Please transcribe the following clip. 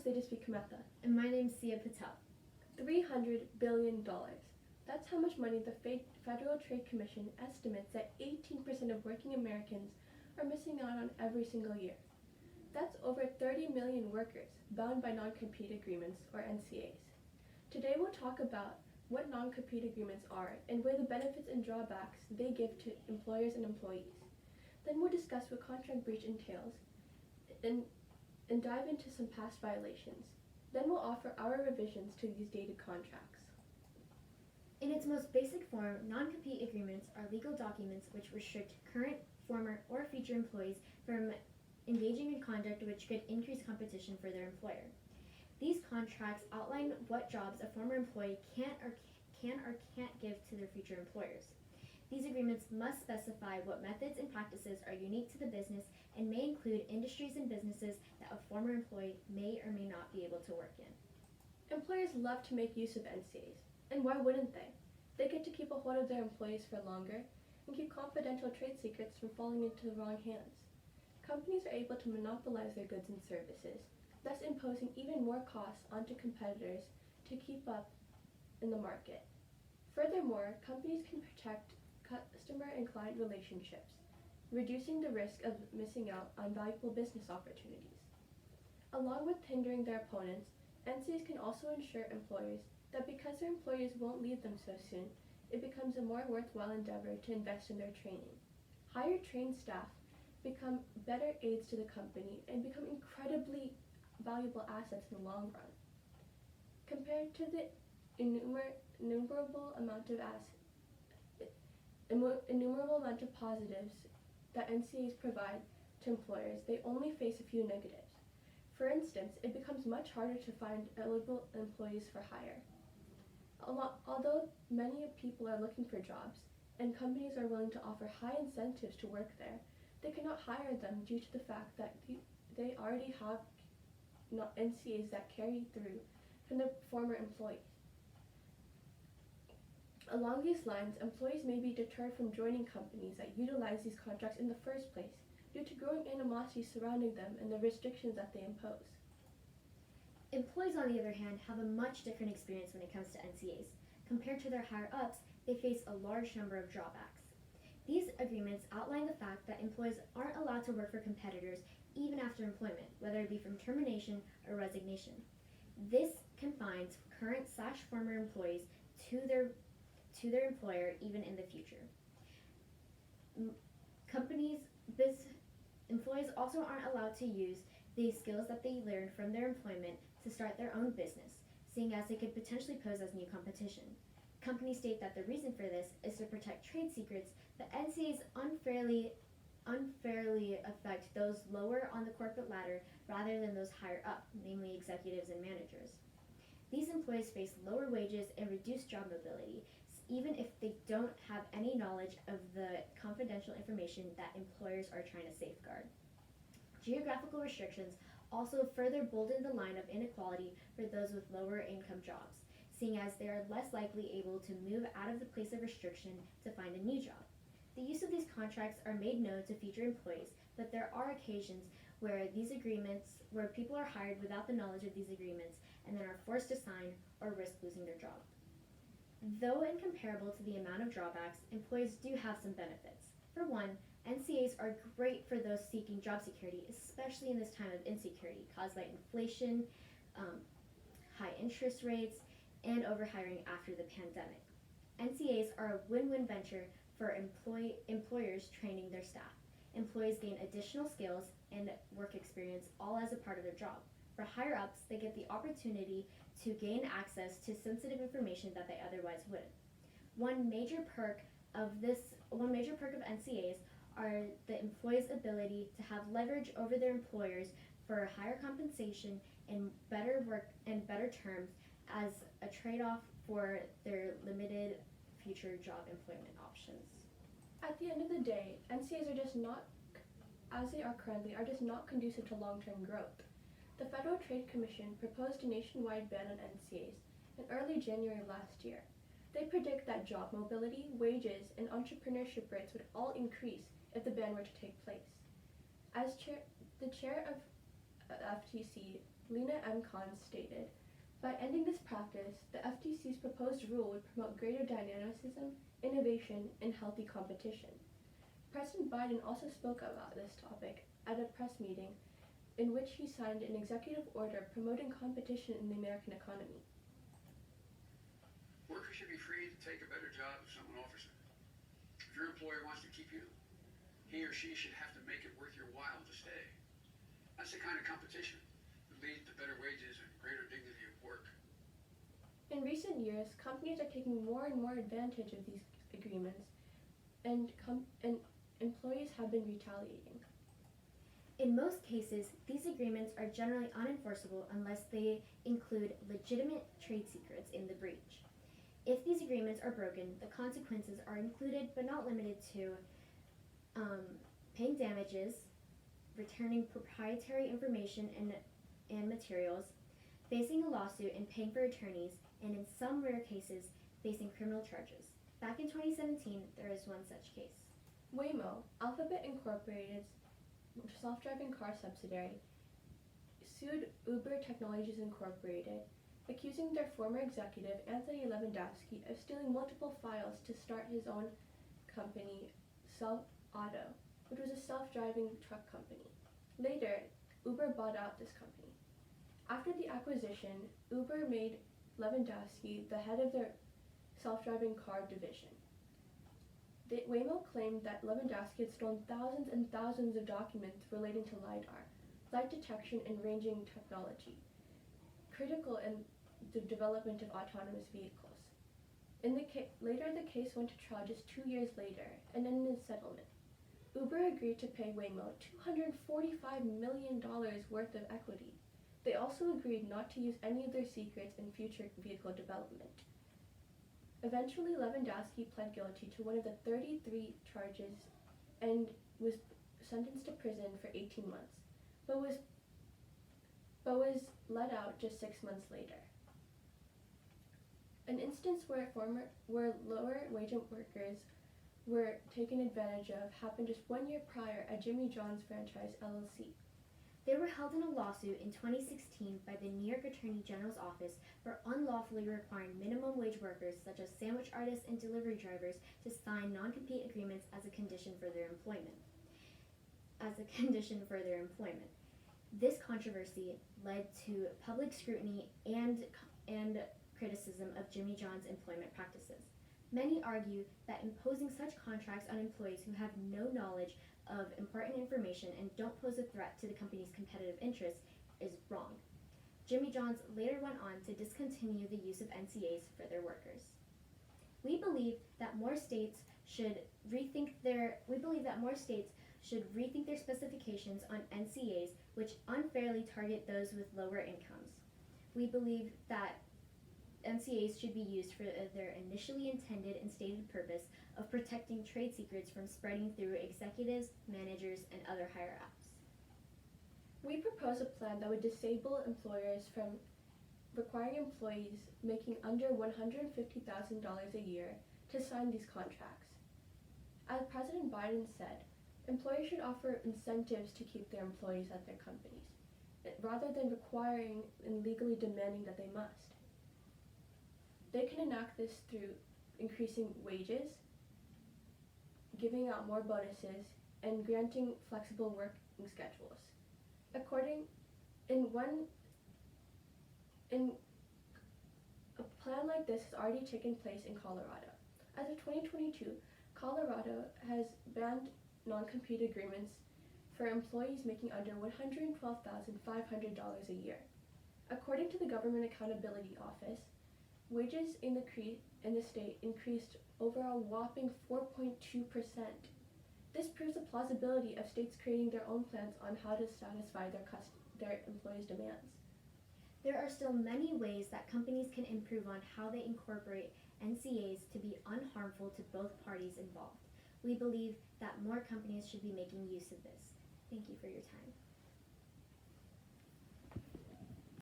Tejasvi Kamatha. And my name's Sia Patel. $300 billion. That's how much money the Federal Trade Commission estimates that 18% of working Americans are missing out on every single year. That's over 30 million workers bound by non-compete agreements, or NCAs. Today we'll talk about what non-compete agreements are and weigh the benefits and drawbacks they give to employers and employees. Then we'll discuss what contract breach entails and dive into some past violations. Then we'll offer our revisions to these dated contracts. In its most basic form, non-compete agreements are legal documents which restrict current, former, or future employees from engaging in conduct which could increase competition for their employer. These contracts outline what jobs a former employee can or can't give to their future employers. These agreements must specify what methods and practices are unique to the business and may include industries and businesses that a former employee may or may not be able to work in. Employers love to make use of NCAs, and why wouldn't they? They get to keep a hold of their employees for longer and keep confidential trade secrets from falling into the wrong hands. Companies are able to monopolize their goods and services, thus imposing even more costs onto competitors to keep up in the market. Furthermore, companies can protect customer and client relationships, reducing the risk of missing out on valuable business opportunities. Along with hindering their opponents, NCAs can also ensure employers that because their employees won't leave them so soon, it becomes a more worthwhile endeavor to invest in their training. Higher trained staff become better aids to the company and become incredibly valuable assets in the long run. Compared to the innumerable amount of positives that NCAs provide to employers, they only face a few negatives. For instance, it becomes much harder to find eligible employees for hire. Although many people are looking for jobs and companies are willing to offer high incentives to work there, they cannot hire them due to the fact that they already have NCAs that carry through from their former employees. Along these lines, employees may be deterred from joining companies that utilize these contracts in the first place due to growing animosity surrounding them and the restrictions that they impose. Employees, on the other hand, have a much different experience when it comes to NCAs. Compared to their higher-ups, they face a large number of drawbacks. These agreements outline the fact that employees aren't allowed to work for competitors even after employment, whether it be from termination or resignation. This confines current/former employees to their employer even in the future. Employees also aren't allowed to use the skills that they learned from their employment to start their own business, seeing as they could potentially pose as new competition. Companies state that the reason for this is to protect trade secrets, but NCAs unfairly affect those lower on the corporate ladder rather than those higher up, namely executives and managers. These employees face lower wages and reduced job mobility, even if they don't have any knowledge of the confidential information that employers are trying to safeguard. Geographical restrictions also further bolden the line of inequality for those with lower income jobs, seeing as they are less likely able to move out of the place of restriction to find a new job. The use of these contracts are made known to future employees, but there are occasions where people are hired without the knowledge of these agreements and then are forced to sign or risk losing their job. Though incomparable to the amount of drawbacks, employees do have some benefits. For one, NCAs are great for those seeking job security, especially in this time of insecurity caused by inflation, high interest rates, and overhiring after the pandemic. NCAs are a win-win venture for employers training their staff. Employees gain additional skills and work experience all as a part of their job. For higher-ups, they get the opportunity to gain access to sensitive information that they otherwise wouldn't. One major perk of NCAs are the employee's ability to have leverage over their employers for higher compensation and better work and better terms as a trade-off for their limited future job employment options. At the end of the day, NCAs are just not, as they are currently, are just not conducive to long-term growth. The Federal Trade Commission proposed a nationwide ban on NCAs in early January last year. They predict that job mobility, wages, and entrepreneurship rates would all increase if the ban were to take place. As the chair of FTC, Lena M. Khan, stated, "By ending this practice, the FTC's proposed rule would promote greater dynamicism, innovation, and healthy competition." President Biden also spoke about this topic at a press meeting in which he signed an executive order promoting competition in the American economy. Workers should be free to take a better job if someone offers it. If your employer wants to keep you, he or she should have to make it worth your while to stay. That's the kind of competition that leads to better wages and greater dignity of work. In recent years, companies are taking more and more advantage of these agreements, and employees have been retaliating. In most cases, these agreements are generally unenforceable unless they include legitimate trade secrets in the breach. If these agreements are broken, the consequences are included but not limited to paying damages, returning proprietary information and materials, facing a lawsuit and paying for attorneys, and in some rare cases, facing criminal charges. Back in 2017, there is one such case. Waymo, Alphabet Incorporated's self-driving car subsidiary, sued Uber Technologies Incorporated, accusing their former executive, Anthony Levandowski, of stealing multiple files to start his own company, Self Auto, which was a self-driving truck company. Later, Uber bought out this company. After the acquisition, Uber made Levandowski the head of their self-driving car division. Waymo claimed that Lewandowski had stolen thousands and thousands of documents relating to LiDAR, light detection and ranging technology, critical in the development of autonomous vehicles. Later, the case went to trial just 2 years later and ended in settlement. Uber agreed to pay Waymo $245 million worth of equity. They also agreed not to use any of their secrets in future vehicle development. Eventually, Lewandowski pled guilty to one of the 33 charges and was sentenced to prison for 18 months, but was let out just 6 months later. An instance where lower wage workers were taken advantage of happened just 1 year prior at Jimmy John's Franchise LLC. They were held in a lawsuit in 2016 by the New York Attorney General's office for unlawfully requiring minimum wage workers such as sandwich artists and delivery drivers to sign non-compete agreements as a condition for their employment. This controversy led to public scrutiny and criticism of Jimmy John's employment practices. Many argue that imposing such contracts on employees who have no knowledge of important information and don't pose a threat to the company's competitive interests is wrong. Jimmy John's later went on to discontinue the use of NCAs for their workers. We believe that more states should rethink their specifications on NCAs, which unfairly target those with lower incomes. We believe that NCAs should be used for their initially intended and stated purpose of protecting trade secrets from spreading through executives, managers, and other higher-ups. We propose a plan that would disable employers from requiring employees making under $150,000 a year to sign these contracts. As President Biden said, employers should offer incentives to keep their employees at their companies, rather than requiring and legally demanding that they must. They can enact this through increasing wages, giving out more bonuses, and granting flexible working schedules. A plan like this has already taken place in Colorado. As of 2022, Colorado has banned non-compete agreements for employees making under $112,500 a year. According to the Government Accountability Office, wages in the state increased over a whopping 4.2%. This proves the plausibility of states creating their own plans on how to satisfy their employees' demands. There are still many ways that companies can improve on how they incorporate NCAs to be unharmful to both parties involved. We believe that more companies should be making use of this. Thank you for your time.